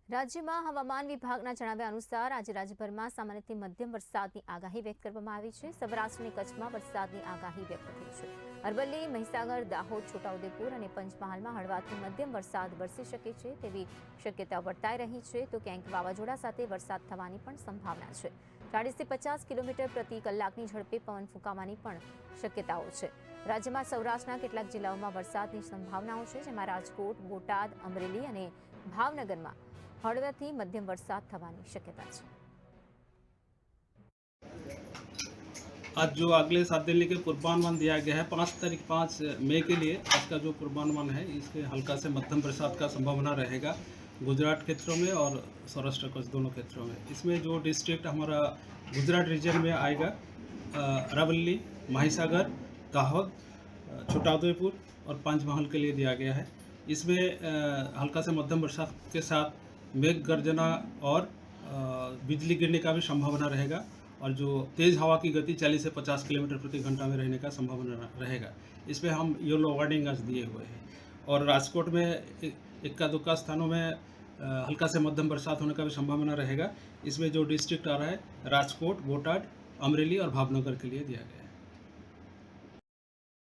રાજ્યમાં હવામાન વિભાગના જણાવ્યા અનુસાર આજે રાજ્યભરમાં સામાન્યથી મધ્યમ વરસાદની આગાહી વ્યક્ત કરવામાં આવી છે। સૌરાષ્ટ્ર અને કચ્છમાં વરસાદની આગાહી વ્યક્ત થઈ છે। અરવલ્લી, મહીસાગર, દાહોદ, છોટાઉદેપુર અને પંચમહાલમાં હળવાથી મધ્યમ વરસાદ વરસી શકે છે તેવી શક્યતા વર્તાઈ રહી છે, તો ક્યાંક વાવાઝોડા સાથે વરસાદ થવાની પણ સંભાવના છે। 40 થી 50 કિલોમીટર પ્રતિ કલાકની ઝડપે પવન ફૂંકાવાની પણ શક્યતાઓ છે। રાજ્યમાં સૌરાષ્ટ્રના કેટલાક જિલ્લાઓમાં વરસાદની સંભાવનાઓ છે, જેમાં રાજકોટ, બોટાદ, અમરેલી અને ભાવનગરમાં हળવાથી मध्यम वरसाद થવાની શક્યતા છે। आज जो अगले 7 दिन के पूर्वानुमान दिया गया है 5 मई के लिए, आज का जो पूर्वानुमान है इसके हल्का से मध्यम बरसात का संभावना रहेगा गुजरात क्षेत्रों में और सौराष्ट्र कच्छ दोनों क्षेत्रों में। इसमें जो डिस्ट्रिक्ट हमारा गुजरात रीजन में आएगा, अरावली, महिसागर, दाहोद, छोटाउदेपुर और पंचमहल के लिए दिया गया है। इसमें हल्का से मध्यम बरसात के साथ मेघ गर्जना और बिजली गिरने का भी संभावना रहेगा, और जो तेज़ हवा की गति 40 से 50 किलोमीटर प्रति घंटा में रहने का संभावना रहेगा। इसमें हम येलो वार्निंग आज दिए हुए हैं। और राजकोट में इक्का दुक्का स्थानों में हल्का से मध्यम बरसात होने का भी संभावना रहेगा। इसमें जो डिस्ट्रिक्ट आ रहा है राजकोट, बोटाद, अमरेली और भावनगर के लिए दिया गया है।